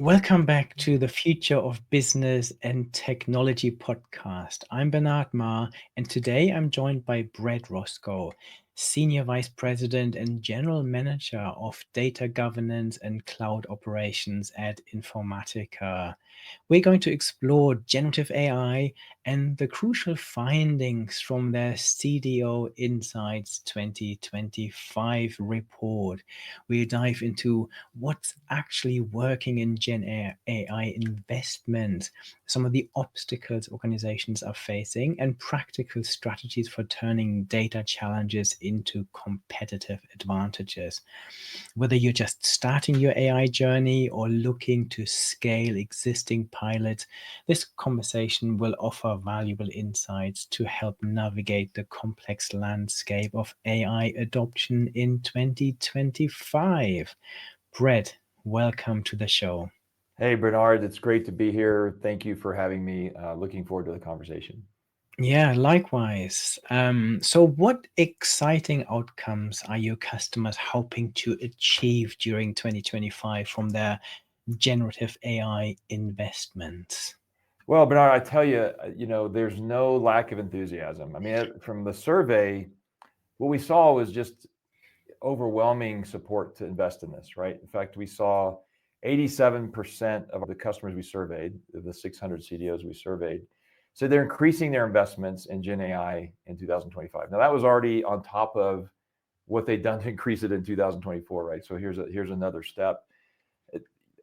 Welcome back to the Future of Business and Technology podcast. I'm Bernard Ma, and today I'm joined by Brett Roscoe, Senior Vice President and General Manager of Data Governance and Cloud Operations at Informatica. We're going to explore generative AI and the crucial findings from their CDO Insights 2025 report. We dive into what's actually working in Gen AI investment, some of the obstacles organizations are facing, and practical strategies for turning data challenges into competitive advantages. Whether you're just starting your AI journey or looking to scale existing pilots, this conversation will offer valuable insights to help navigate the complex landscape of AI adoption in 2025. Brett, welcome to the show. Hey, Bernard, it's great to be here. Thank you for having me. Looking forward to the conversation. Yeah, likewise. So what exciting outcomes are your customers hoping to achieve during 2025 from their generative AI investments? Well, Bernard, I tell you, there's no lack of enthusiasm. I mean, from the survey, what we saw was just overwhelming support to invest in this, right? In fact, we saw 87% of the customers we surveyed, the 600 CDOs we surveyed, so they're increasing their investments in Gen AI in 2025. Now, that was already on top of what they'd done to increase it in 2024, right? So here's another step.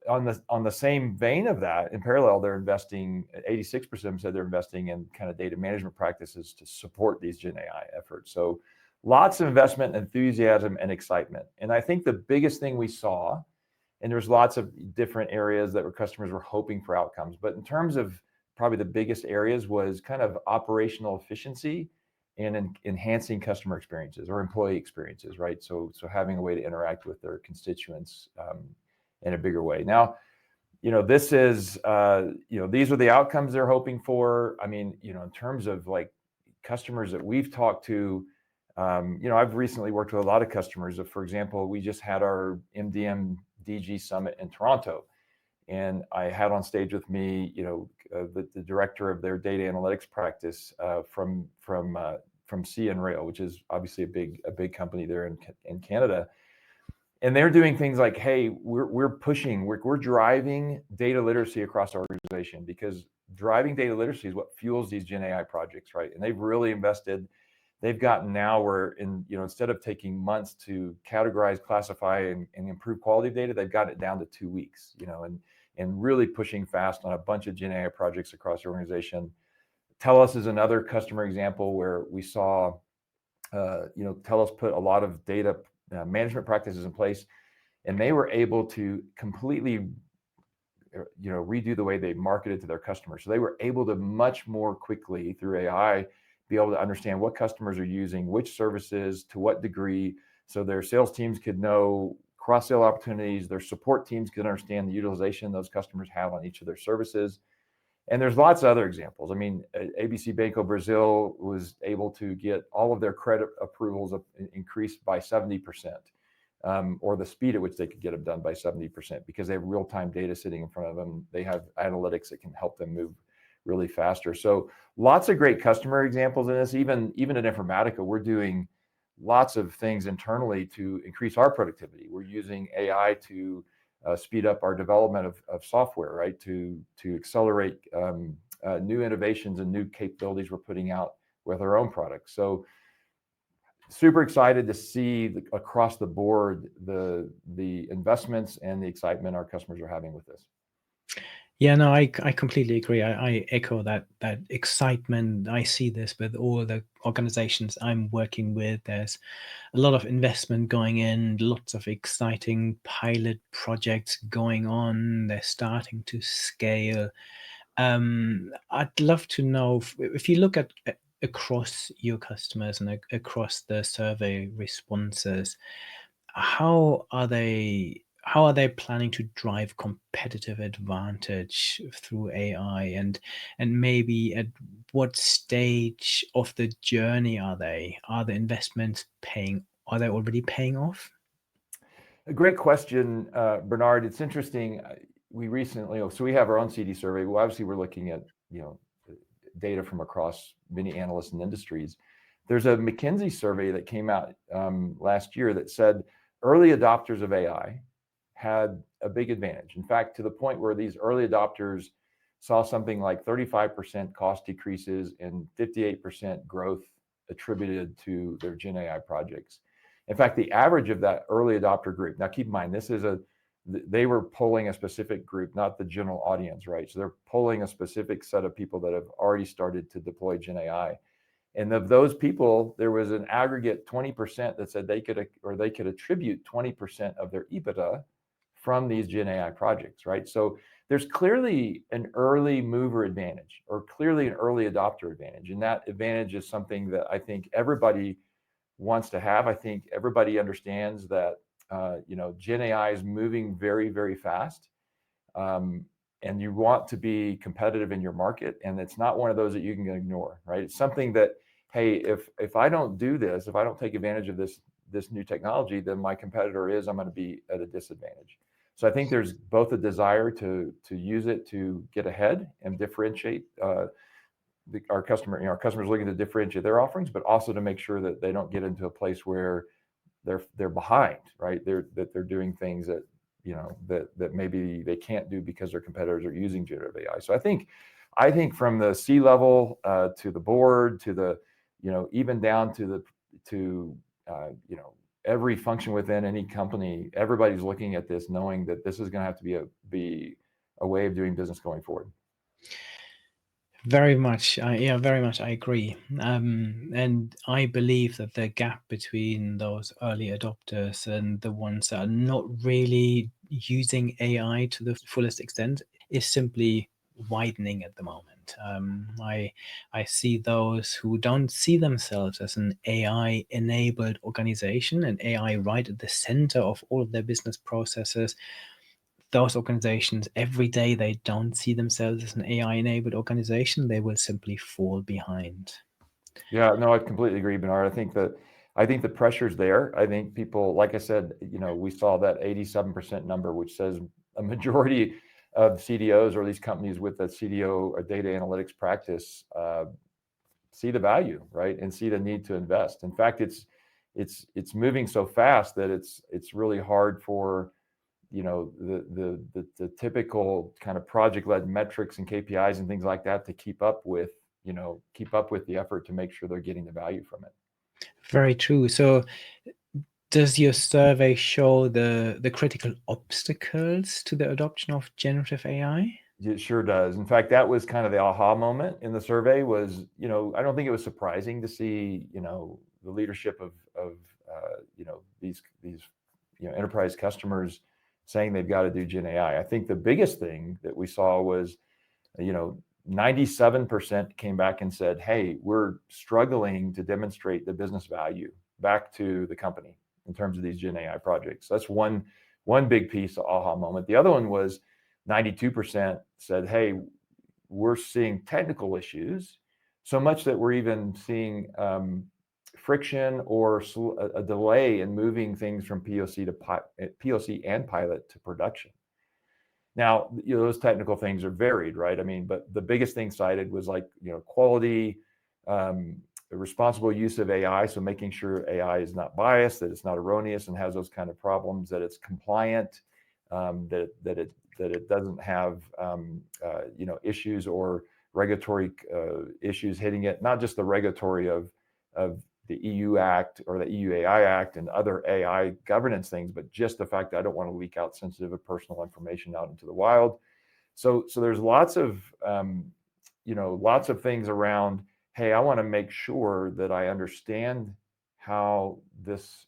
On the same vein of that, in parallel, they're investing. 86% of them said they're investing in kind of data management practices to support these Gen AI efforts. So lots of investment, enthusiasm, and excitement. And I think the biggest thing we saw, and there's lots of different areas that customers were hoping for outcomes, but in terms of probably the biggest areas was kind of operational efficiency and enhancing customer experiences or employee experiences, right? So having a way to interact with their constituents in a bigger way. Now, this is, these are the outcomes they're hoping for. I mean, in terms of like customers that we've talked to, I've recently worked with a lot of customers. For example, we just had our MDM DG Summit in Toronto, and I had on stage with me, the director of their data analytics practice from CN Rail, which is obviously a big company there in Canada. And they're doing things like, hey, we're driving data literacy across our organization, because driving data literacy is what fuels these Gen AI projects, right? And they've really invested. They've gotten now where instead of taking months to categorize, classify, and improve quality of data, they've got it down to 2 weeks, and really pushing fast on a bunch of Gen AI projects across the organization. TELUS is another customer example where we saw, TELUS put a lot of data management practices in place, and they were able to completely redo the way they marketed to their customers. So they were able to much more quickly through AI be able to understand what customers are using, which services, to what degree, so their sales teams could know cross-sale opportunities, their support teams could understand the utilization those customers have on each of their services. And there's lots of other examples. I mean, ABC Banco Brazil was able to get all of their credit approvals increased by 70%, or the speed at which they could get them done by 70%, because they have real-time data sitting in front of them. They have analytics that can help them move really faster. So lots of great customer examples in this. Even at Informatica, we're doing lots of things internally to increase our productivity. We're using AI to speed up our development of software, right? To accelerate new innovations and new capabilities we're putting out with our own products. So super excited to see across the board the investments and the excitement our customers are having with this. Yeah, no, I completely agree. I echo that excitement. I see this with all the organizations I'm working with. There's a lot of investment going in, lots of exciting pilot projects going on. They're starting to scale. I'd love to know if you look at across your customers and across the survey responses, how are they planning to drive competitive advantage through AI, and maybe at what stage of the journey are they? Are the investments paying? Are they already paying off? A great question, Bernard. It's interesting. we recently, so we have our own CD survey. Well, obviously we're looking at, data from across many analysts and industries. There's a McKinsey survey that came out last year that said early adopters of AI had a big advantage. In fact, to the point where these early adopters saw something like 35% cost decreases and 58% growth attributed to their Gen AI projects. In fact, the average of that early adopter group, now keep in mind, they were polling a specific group, not the general audience, right? So they're polling a specific set of people that have already started to deploy Gen AI. And of those people, there was an aggregate 20% that said they could attribute 20% of their EBITDA from these Gen AI projects, right? So there's clearly an early mover advantage or clearly an early adopter advantage. And that advantage is something that I think everybody wants to have. I think everybody understands that, Gen AI is moving very, very fast. And you want to be competitive in your market. And it's not one of those that you can ignore, right? It's something that, hey, if I don't do this, if I don't take advantage of this new technology, then my competitor I'm going to be at a disadvantage. So I think there's both a desire to use it to get ahead and differentiate our customers looking to differentiate their offerings, but also to make sure that they don't get into a place where they're behind, right? That they're doing things that that maybe they can't do because their competitors are using generative AI. So I think from the C level to the board to the even down to every function within any company, everybody's looking at this, knowing that this is going to have to be a way of doing business going forward. Very much, very much. I agree, and I believe that the gap between those early adopters and the ones that are not really using AI to the fullest extent is simply widening at the moment. I see those who don't see themselves as an AI-enabled organization, and AI right at the center of all of their business processes. Those organizations, every day they don't see themselves as an AI-enabled organization, they will simply fall behind. Yeah, no, I completely agree, Bernard. I think the pressure's there. I think people, like I said, we saw that 87% number, which says a majority of CDOs or these companies with a CDO or data analytics practice see the value, right, and see the need to invest. In fact, it's moving so fast that it's really hard for the typical kind of project-led metrics and KPIs and things like that to keep up with the effort to make sure they're getting the value from it. Very true. So does your survey show the critical obstacles to the adoption of generative AI? It sure does. In fact, that was kind of the aha moment in the survey was, I don't think it was surprising to see, the leadership of these enterprise customers saying they've got to do Gen AI. I think the biggest thing that we saw was, 97% came back and said, hey, we're struggling to demonstrate the business value back to the company in terms of these Gen AI projects. That's one big piece of aha moment. The other one was 92% said, hey, we're seeing technical issues so much that we're even seeing friction or a delay in moving things from POC and pilot to production. Now, those technical things are varied, right? I mean, but the biggest thing cited was like, quality, the responsible use of AI. So making sure AI is not biased, that it's not erroneous and has those kind of problems, that it's compliant, that it doesn't have, issues or regulatory issues hitting it, not just the regulatory of the EU Act or the EU AI Act and other AI governance things, but just the fact that I don't want to leak out sensitive or personal information out into the wild. So there's lots of things around, hey, I want to make sure that I understand how this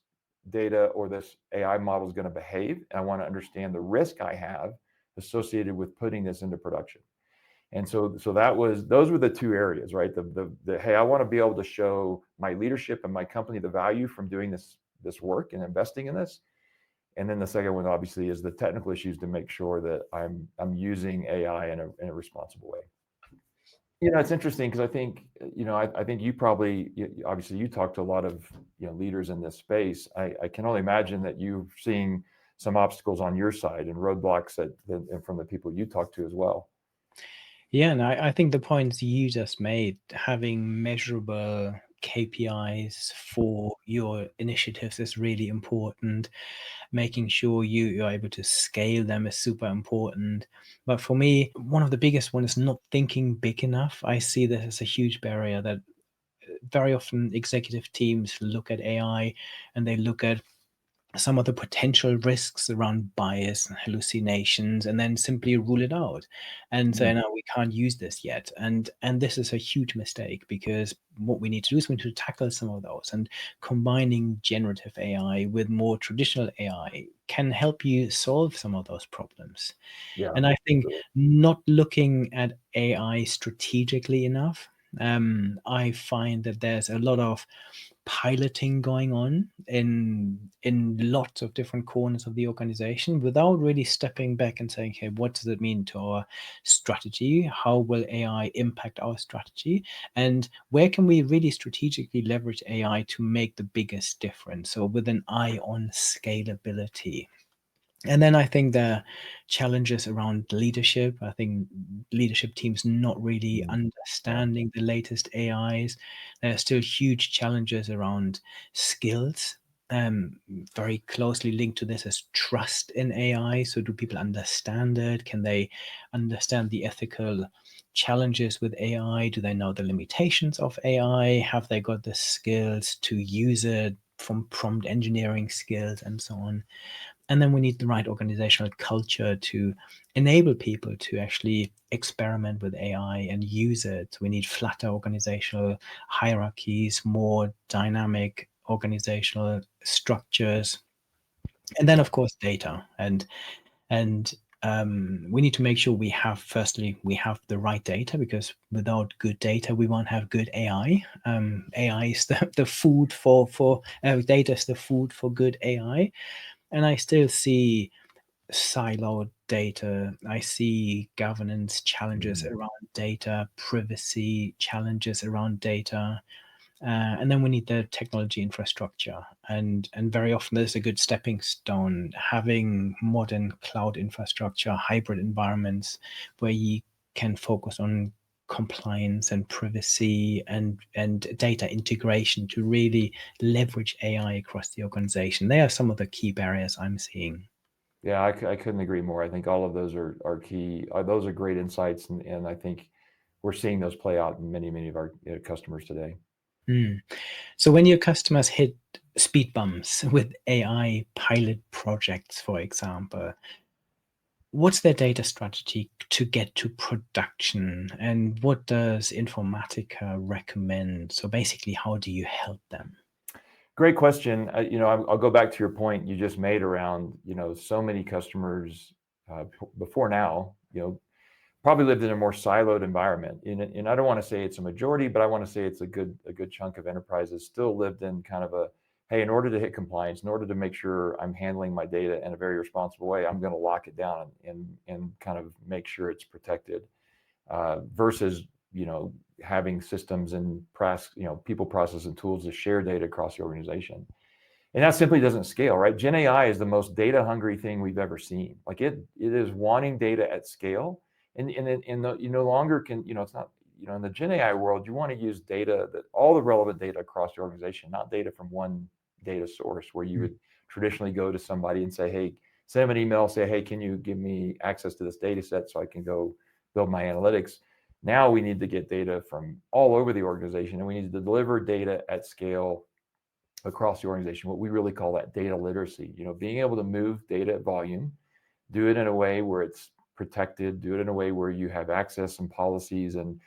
data or this AI model is going to behave. And I want to understand the risk I have associated with putting this into production. And so those were the two areas, right? The hey, I want to be able to show my leadership and my company the value from doing this work and investing in this. And then the second one, obviously, is the technical issues to make sure that I'm using AI in a responsible way. It's interesting because I think I think you probably obviously you talk to a lot of leaders in this space. I can only imagine that you're seeing some obstacles on your side and roadblocks and from the people you talk to as well. Yeah, and I think the points you just made, having measurable KPIs for your initiatives is really important. Making sure you're able to scale them is super important. But for me, one of the biggest one is not thinking big enough. I see this as a huge barrier that very often executive teams look at AI and they look at some of the potential risks around bias and hallucinations and then simply rule it out and say, Mm. no, we can't use this yet. And this is a huge mistake, because what we need to do is we need to tackle some of those, and combining generative AI with more traditional AI can help you solve some of those problems. Yeah, And I think absolutely. not looking at AI strategically enough, I find that there's a lot of piloting going on in lots of different corners of the organization without really stepping back and saying, "Okay, what does it mean to our strategy? How will AI impact our strategy? And where can we really strategically leverage AI to make the biggest difference?" So with an eye on scalability. And then I think the challenges around leadership. I think leadership teams not really Mm. Yeah. understanding the latest AIs. There are still huge challenges around skills. Very closely linked to this is trust in AI. So do people understand it? Can they understand the ethical challenges with AI? Do they know the limitations of AI? Have they got the skills to use it, from prompt engineering skills and so on? And then we need the right organizational culture to enable people to actually experiment with AI and use it. We need flatter organizational hierarchies, more dynamic organizational structures, and then Yeah. of course data. And we need to make sure we have, firstly, we have the right data, because without good data, we won't have good AI. AI is the food for data is the food for good AI. And I still see siloed data. I see governance challenges Mm. around data, privacy challenges around data. And then we need the technology infrastructure. And very often there's a good stepping stone, having modern cloud infrastructure, hybrid environments where you can focus on compliance and privacy and data integration to really leverage AI across the organization. They are some of the key barriers I'm seeing. Yeah, I couldn't agree more. I think all of those are key. Those are great insights, and I think we're seeing those play out in many of our customers today. Mm. So when your customers hit speed bumps with AI pilot projects, for example, what's their data strategy to get to production? And what does Informatica recommend? So basically, how do you help them? Great question. I'll go back to your point you just made around, so many customers before now, probably lived in a more siloed environment. And I don't want to say it's a majority, but I want to say it's a good chunk of enterprises still lived in kind of a, hey, in order to hit compliance, in order to make sure I'm handling my data in a very responsible way, I'm going to lock it down and kind of make sure it's protected, versus having systems and people, process, and tools to share data across the organization. And that simply doesn't scale, right? Gen AI is the most data hungry thing we've ever seen. Like it is wanting data at scale, you no longer can, it's not, in the Gen AI world, you want to use data, that all the relevant data across the organization, not data from one data source where you Mm, would traditionally go to somebody and say, hey, send them an email, say, hey, can you give me access to this data set so I can go build my analytics? Now we need to get data from all over the organization, and we need to deliver data at scale across the organization, what we really call that data literacy, being able to move data at volume, do it in a way where it's protected, do it in a way where you have access and policies and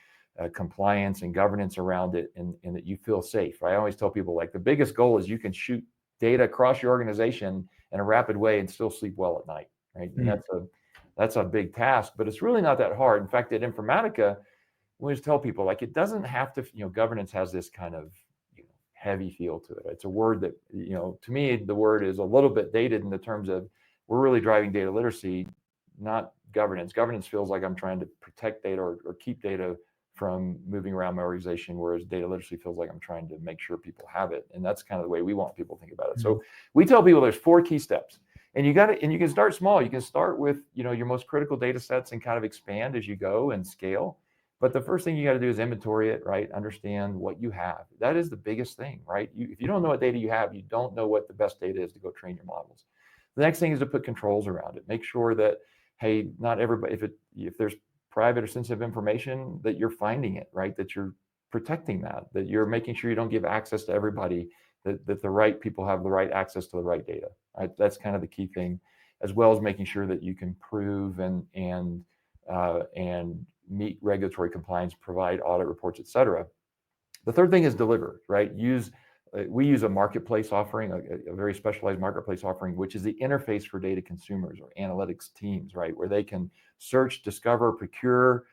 compliance and governance around it, and that you feel safe. Right? I always tell people, like, the biggest goal is you can shoot data across your organization in a rapid way and still sleep well at night. Right? And mm, that's a big task, but it's really not that hard. In fact, at Informatica, we just tell people, like, it doesn't have to, governance has this kind of heavy feel to it. It's a word that, to me, the word is a little bit dated in the terms of we're really driving data literacy, not governance. Governance feels like I'm trying to protect data or keep data from moving around my organization, whereas data literacy feels like I'm trying to make sure people have it. And that's kind of the way we want people to think about it. mm, So we tell people there's 4 key steps. And you can start small. You can start with, your most critical data sets and kind of expand as you go and scale. But the first thing you got to do is inventory it, right? Understand what you have. That is the biggest thing, right? If you don't know what data you have, you don't know what the best data is to go train your models. The next thing is to put controls around it. Make sure that, hey, not everybody, if there's private or sensitive information, that you're finding it, right? That you're protecting that you're making sure you don't give access to everybody, that the right people have the right access to the right data. Right? That's kind of the key thing, as well as making sure that you can prove and meet regulatory compliance, provide audit reports, et cetera. The third thing is deliver, right? We use a marketplace offering, a very specialized marketplace offering, which is the interface for data consumers or analytics teams, right? Where they can search, discover, procure,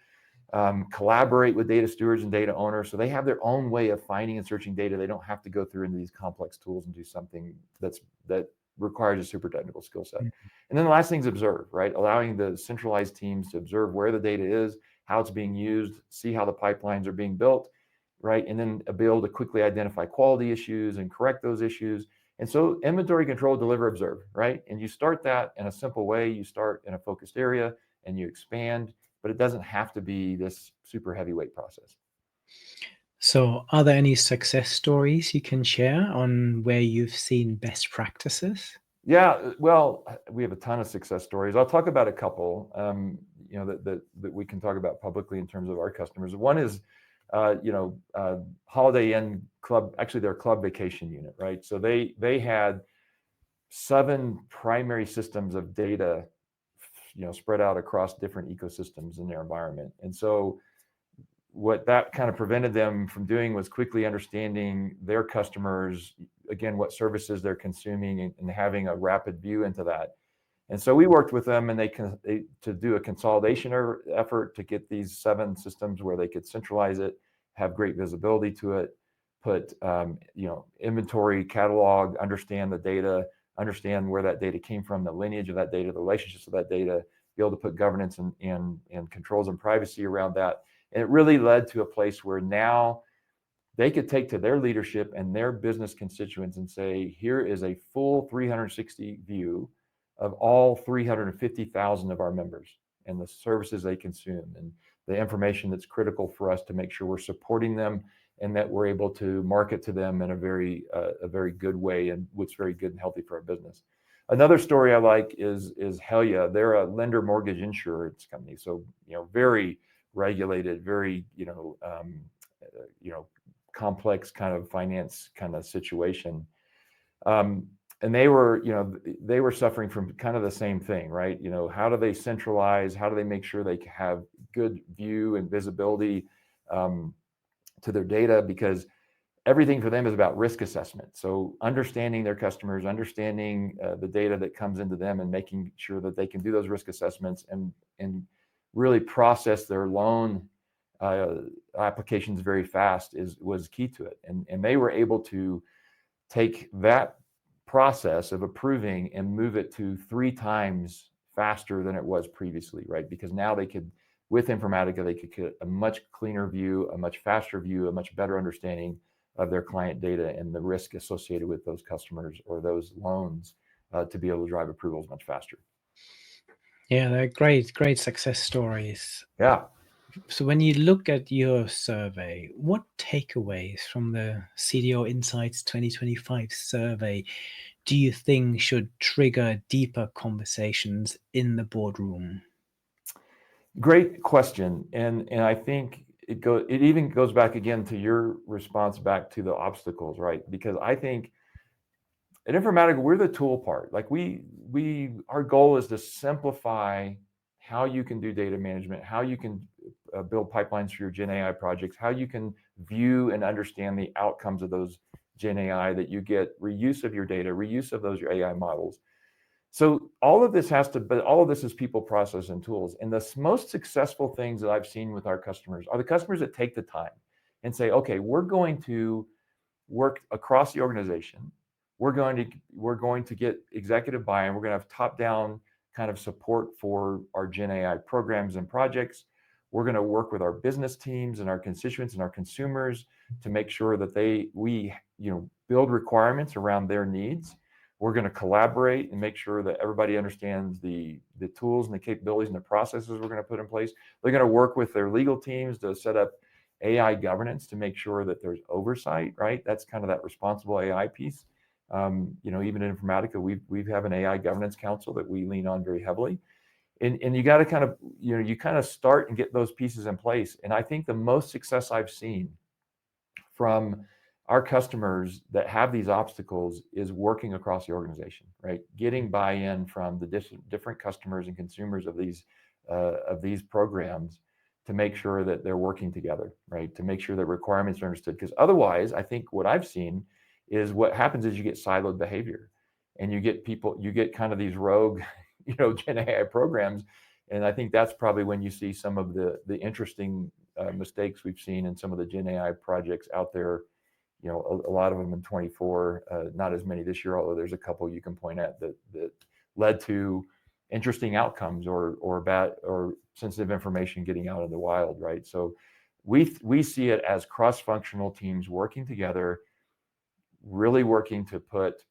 collaborate with data stewards and data owners. So they have their own way of finding and searching data. They don't have to go through into these complex tools and do something that requires a super technical skill set. And then the last thing is observe, right? Allowing the centralized teams to observe where the data is, how it's being used, see how the pipelines are being built, right? And then be able to quickly identify quality issues and correct those issues. And so inventory, control, deliver, observe, right? And you start that in a simple way. You start in a focused area and you expand, but it doesn't have to be this super heavyweight process. So, are there any success stories you can share on where you've seen best practices? Yeah, well, we have a ton of success stories. I'll talk about a couple, that we can talk about publicly in terms of our customers. One is, Holiday Inn Club, actually their club vacation unit, right? So they had 7 primary systems of data, spread out across different ecosystems in their environment. And so what that kind of prevented them from doing was quickly understanding their customers, again, what services they're consuming, and having a rapid view into that. And so we worked with them, and to do a consolidation effort to get these 7 systems where they could centralize it, have great visibility to it, put inventory, catalog, understand the data, understand where that data came from, the lineage of that data, the relationships of that data, be able to put governance and controls and privacy around that. And it really led to a place where now they could take to their leadership and their business constituents and say, here is a full 360 view of all 350,000 of our members and the services they consume and the information that's critical for us to make sure we're supporting them and that we're able to market to them in a very good way, and what's very good and healthy for our business. Another story I like is Helia. They're a lender mortgage insurance company, so very regulated, very complex kind of finance kind of situation. And they were suffering from kind of the same thing, right? How do they centralize? How do they make sure they have good view and visibility to their data? Because everything for them is about risk assessment. So understanding their customers, understanding the data that comes into them, and making sure that they can do those risk assessments and really process their loan applications very fast was key to it. And they were able to take that process of approving and move it to 3 times faster than it was previously, right? Because now they could, with Informatica, they could get a much cleaner view, a much faster view, a much better understanding of their client data and the risk associated with those customers or those loans, to be able to drive approvals much faster. Yeah, they're great success stories. Yeah. So, when you look at your survey, what takeaways from the CDO Insights 2025 survey do you think should trigger deeper conversations in the boardroom? Great question. And I think it even goes back again to your response back to the obstacles, right? Because I think at Informatica, we're the tool part. Like our goal is to simplify how you can do data management, how you can build pipelines for your GenAI projects, how you can view and understand the outcomes of those GenAI, that you get reuse of your data, reuse of those your AI models. So all of this is people, process, and tools. And the most successful things that I've seen with our customers are the customers that take the time and say, okay, we're going to work across the organization. We're going to get executive buy-in. We're going to have top-down kind of support for our GenAI programs and projects. We're going to work with our business teams and our constituents and our consumers to make sure that we build requirements around their needs. We're going to collaborate and make sure that everybody understands the tools and the capabilities and the processes we're going to put in place. They're going to work with their legal teams to set up AI governance to make sure that there's oversight, right? That's kind of that responsible AI piece. Even in Informatica, we have an AI governance council that we lean on very heavily. And you got to kind of, you kind of start and get those pieces in place. And I think the most success I've seen from our customers that have these obstacles is working across the organization, right? Getting buy-in from the different customers and consumers of these programs to make sure that they're working together, right? To make sure that requirements are understood. Because otherwise, I think what I've seen is what happens is you get siloed behavior, and you get kind of these rogue, Gen AI programs. And I think that's probably when you see some of the interesting mistakes we've seen in some of the Gen AI projects out there. A lot of them in 24, not as many this year, although there's a couple you can point at that led to interesting outcomes or bad or sensitive information getting out in the wild, right? So we see it as cross-functional teams working together, really working to put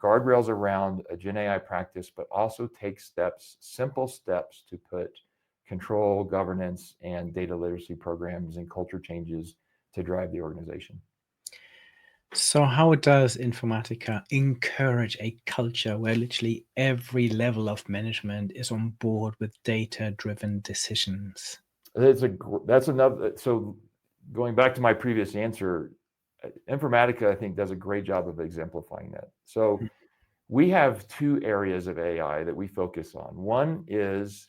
guardrails around a Gen AI practice, but also take simple steps to put control, governance, and data literacy programs and culture changes to drive the organization. So how does Informatica encourage a culture where literally every level of management is on board with data-driven decisions? That's another. So going back to my previous answer, Informatica, I think, does a great job of exemplifying that. So we have two areas of AI that we focus on. One is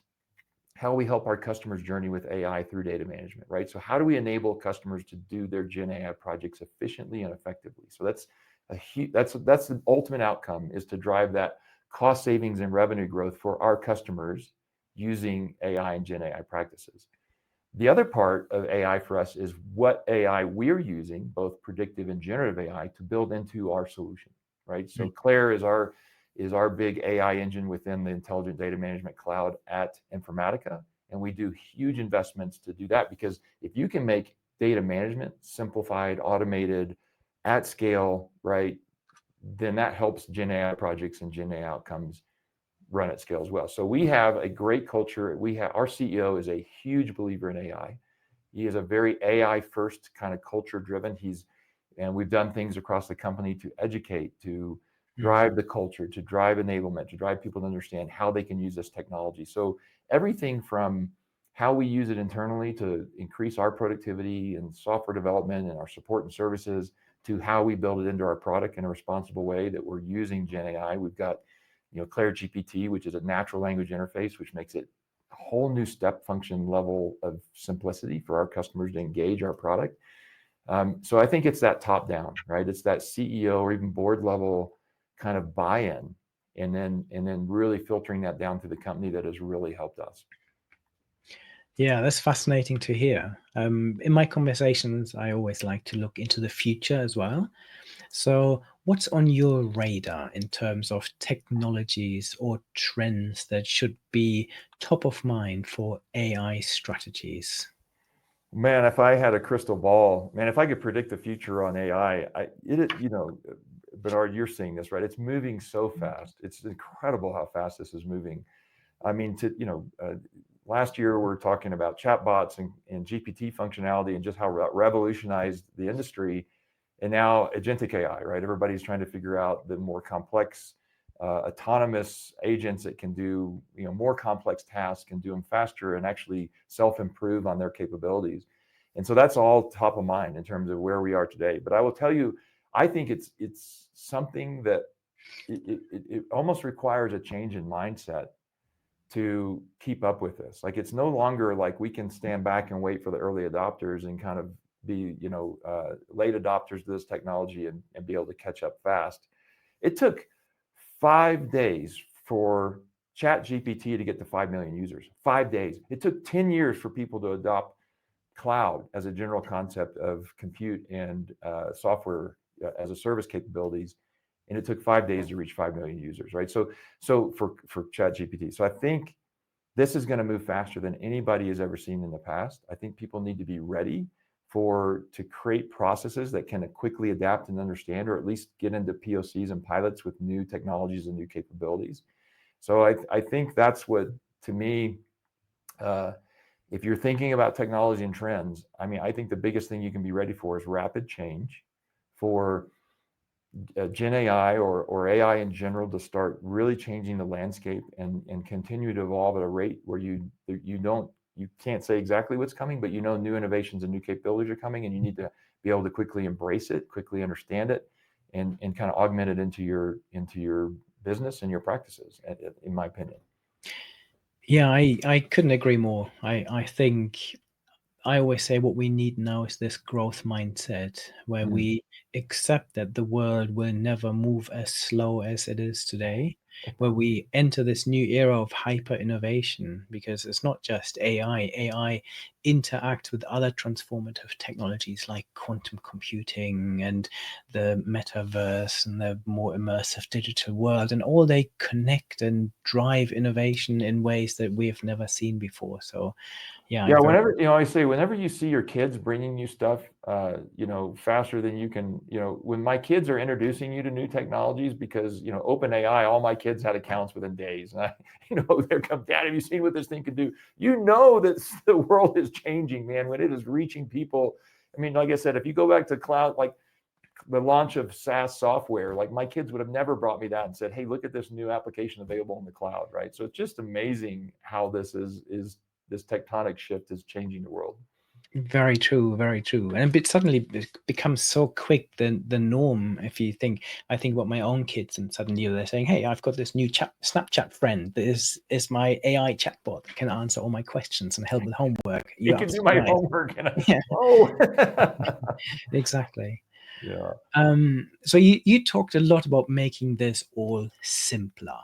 how we help our customers journey with AI through data management, right? So how do we enable customers to do their Gen AI projects efficiently and effectively? So that's the ultimate outcome, is to drive that cost savings and revenue growth for our customers using AI and Gen AI practices. The other part of AI for us is what AI we're using, both predictive and generative AI, to build into our solution, right? So Claire is our big AI engine within the Intelligent Data Management Cloud at Informatica. And we do huge investments to do that, because if you can make data management simplified, automated, at scale, right, then that helps Gen AI projects and Gen AI outcomes run at scale as well. So we have a great culture. Our CEO is a huge believer in AI. He is a very AI first kind of culture driven. And we've done things across the company to educate, to drive the culture, to drive enablement, to drive people to understand how they can use this technology. So everything from how we use it internally to increase our productivity and software development and our support and services, to how we build it into our product in a responsible way that we're using Gen AI. We've got Claire GPT, which is a natural language interface, which makes it a whole new step function level of simplicity for our customers to engage our product. So I think it's that top down, right? It's that CEO or even board level kind of buy-in, and then really filtering that down through the company that has really helped us. Yeah, that's fascinating to hear. In my conversations, I always like to look into the future as well. So what's on your radar in terms of technologies or trends that should be top of mind for AI strategies? Man, if I had a crystal ball, man, if I could predict the future on AI, Bernard, you're seeing this, right? It's moving so fast. It's incredible how fast this is moving. I mean, last year we were talking about chatbots and GPT functionality and just how revolutionized the industry. And now agentic AI, right? Everybody's trying to figure out the more complex autonomous agents that can do more complex tasks and do them faster and actually self-improve on their capabilities. And so that's all top of mind in terms of where we are today. But I will tell you, I think it's something that it almost requires a change in mindset to keep up with this. Like, it's no longer like we can stand back and wait for the early adopters and kind of be late adopters to this technology and be able to catch up fast. It took 5 days for ChatGPT to get to 5 million users. 5 days. It took 10 years for people to adopt cloud as a general concept of compute and software as a service capabilities, and it took 5 days to reach 5 million users, right? So for ChatGPT. So I think this is going to move faster than anybody has ever seen in the past. I think people need to be ready to create processes that can quickly adapt and understand, or at least get into POCs and pilots with new technologies and new capabilities. So I think that's what, to me, if you're thinking about technology and trends, I mean, I think the biggest thing you can be ready for is rapid change, for Gen AI or AI in general to start really changing the landscape and continue to evolve at a rate where you can't say exactly what's coming, but new innovations and new capabilities are coming, and you need to be able to quickly embrace it, quickly understand it, and kind of augment it into your business and your practices, in my opinion. Yeah, I couldn't agree more. I think I always say what we need now is this growth mindset where Mm. we accept that the world will never move as slow as it is today, where we enter this new era of hyper innovation, because it's not just AI. AI interacts with other transformative technologies like quantum computing and the metaverse and the more immersive digital world, and all they connect and drive innovation in ways that we have never seen before. So yeah, Yeah, I'm very whenever, I say, whenever you see your kids bringing you stuff, faster than you can, when my kids are introducing you to new technologies, because, OpenAI, all my kids had accounts within days. And they're come, Dad, have you seen what this thing can do? That the world is changing, man, when it is reaching people. I mean, like I said, if you go back to cloud, like the launch of SaaS software, like my kids would have never brought me that and said, hey, look at this new application available in the cloud, right? So it's just amazing how this this tectonic shift is changing the world. very true, very true. And it suddenly becomes so quick the norm. If you think, I think about my own kids, and suddenly they're saying, "Hey, I've got this new Snapchat friend. This is my AI chatbot that can answer all my questions and help with homework." It You're can do absolutely my right. homework. Yeah, Oh, exactly. yeah. So you talked a lot about making this all simpler.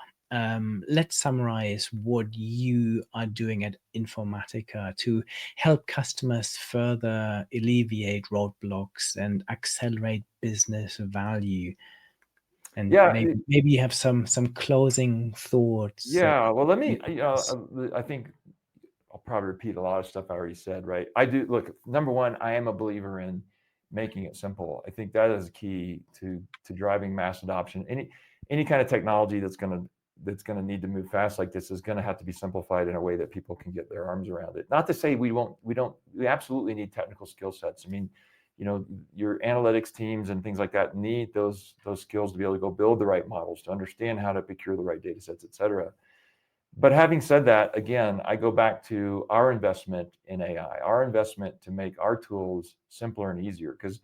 Let's summarize what you are doing at Informatica to help customers further alleviate roadblocks and accelerate business value. And Yeah. maybe you have some closing thoughts. Yeah. Well, let me, Yes. I think I'll probably repeat a lot of stuff I already said, right? I do, look, number one, I am a believer in making it simple. I think that is key to driving mass adoption. Any kind of technology that's going to need to move fast like this is going to have to be simplified in a way that people can get their arms around it. Not to say we absolutely need technical skill sets. I mean, your analytics teams and things like that need those skills to be able to go build the right models, to understand how to procure the right data sets, et cetera. But having said that, again, I go back to our investment in AI, our investment to make our tools simpler and easier, because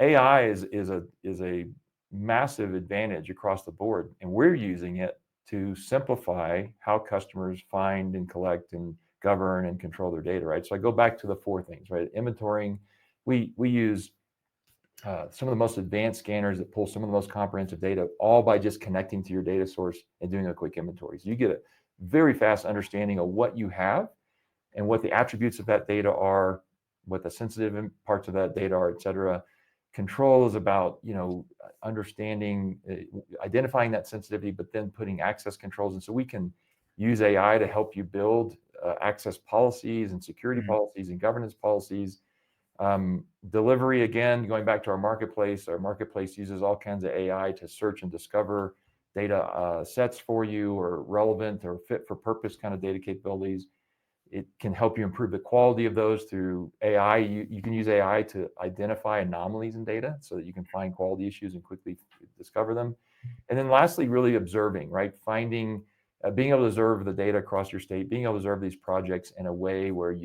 AI is a massive advantage across the board, and we're using it to simplify how customers find and collect and govern and control their data, right? So I go back to the four things, right? Inventorying, we use some of the most advanced scanners that pull some of the most comprehensive data, all by just connecting to your data source and doing a quick inventory. So you get a very fast understanding of what you have and what the attributes of that data are, what the sensitive parts of that data are, et cetera. Control is about, understanding, identifying that sensitivity, but then putting access controls. And so we can use AI to help you build access policies and security policies and governance policies. Delivery, again, going back to our marketplace uses all kinds of AI to search and discover data sets for you, or relevant or fit for purpose kind of data capabilities. It can help you improve the quality of those through AI. You can use AI to identify anomalies in data so that you can find quality issues and quickly discover them. And then lastly, really observing, right? Being able to observe the data across your state, being able to observe these projects in a way where and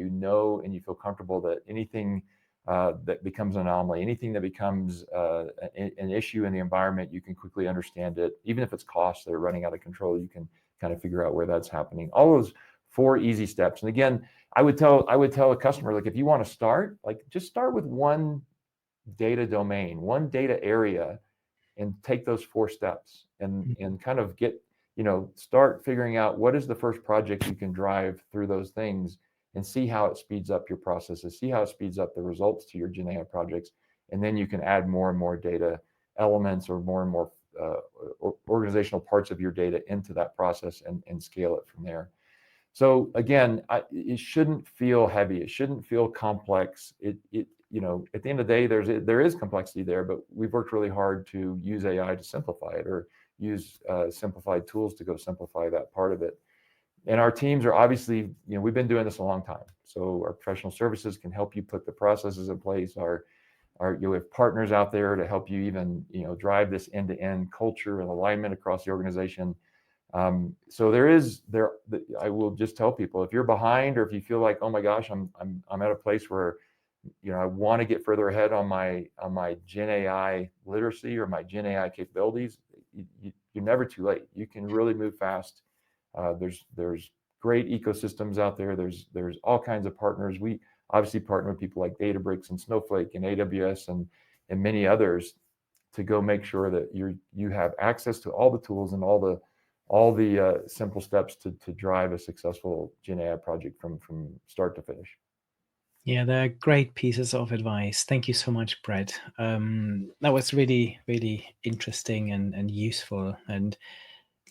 you feel comfortable that anything that becomes an anomaly, anything that becomes an issue in the environment, you can quickly understand it. Even if it's costs that are running out of control, you can kind of figure out where that's happening. All those 4 easy steps. And again, I would tell a customer, like, if you want to start, like, just start with one data domain, one data area, and take those 4 steps and kind of start figuring out what is the first project you can drive through those things, and see how it speeds up your processes, see how it speeds up the results to your GenAI projects. And then you can add more and more data elements, or more and more organizational parts of your data into that process, and scale it from there. So again, it shouldn't feel heavy. It shouldn't feel complex. at the end of the day, there is complexity there, but we've worked really hard to use AI to simplify it, or use simplified tools to go simplify that part of it. And our teams are obviously, we've been doing this a long time. So our professional services can help you put the processes in place. You have partners out there to help you even, drive this end-to-end culture and alignment across the organization. So I will just tell people, if you're behind, or if you feel like, oh my gosh, I'm at a place where, I want to get further ahead on my Gen AI literacy or my Gen AI capabilities, you're never too late. You can really move fast. There's great ecosystems out there. There's all kinds of partners. We obviously partner with people like Databricks and Snowflake and AWS and many others to go make sure that you have access to all the tools and all the simple steps to drive a successful Gen AI project from start to finish. Yeah, they're great pieces of advice. Thank you so much, Brett. That was really, really interesting and useful, and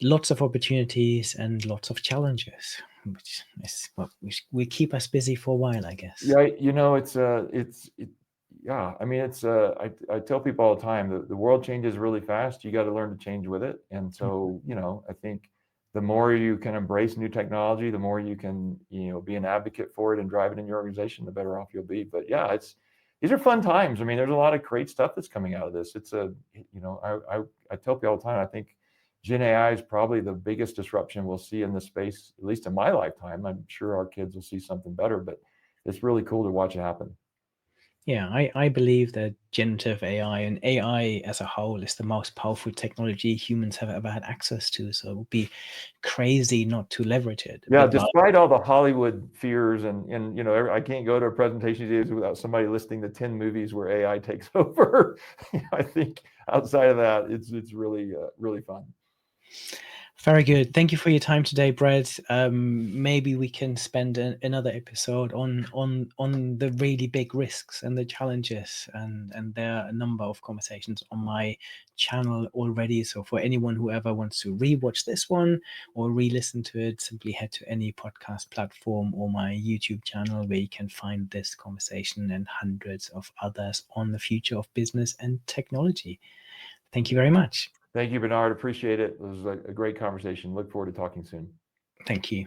lots of opportunities and lots of challenges, which is what will keep us busy for a while, I guess. Yeah, yeah. I mean, I tell people all the time that the world changes really fast. You got to learn to change with it. And so, I think the more you can embrace new technology, the more you can, be an advocate for it and drive it in your organization, the better off you'll be. But yeah, these are fun times. I mean, there's a lot of great stuff that's coming out of this. I tell people all the time, I think Gen AI is probably the biggest disruption we'll see in this space, at least in my lifetime. I'm sure our kids will see something better, but it's really cool to watch it happen. Yeah, I believe that generative AI and AI as a whole is the most powerful technology humans have ever had access to. So it would be crazy not to leverage it. Yeah, But despite all the Hollywood fears and I can't go to a presentation these days without somebody listing the 10 movies where AI takes over. I think outside of that, it's really really fun. very good. Thank you for your time today, Brett. Maybe we can spend another episode on the really big risks and the challenges, and there are a number of conversations on my channel already. So for anyone who ever wants to rewatch this one or re-listen to it, simply head to any podcast platform or my YouTube channel, where you can find this conversation and hundreds of others on the future of business and technology. Thank you very much. Thank you, Bernard. Appreciate it. It was a great conversation. Look forward to talking soon. Thank you.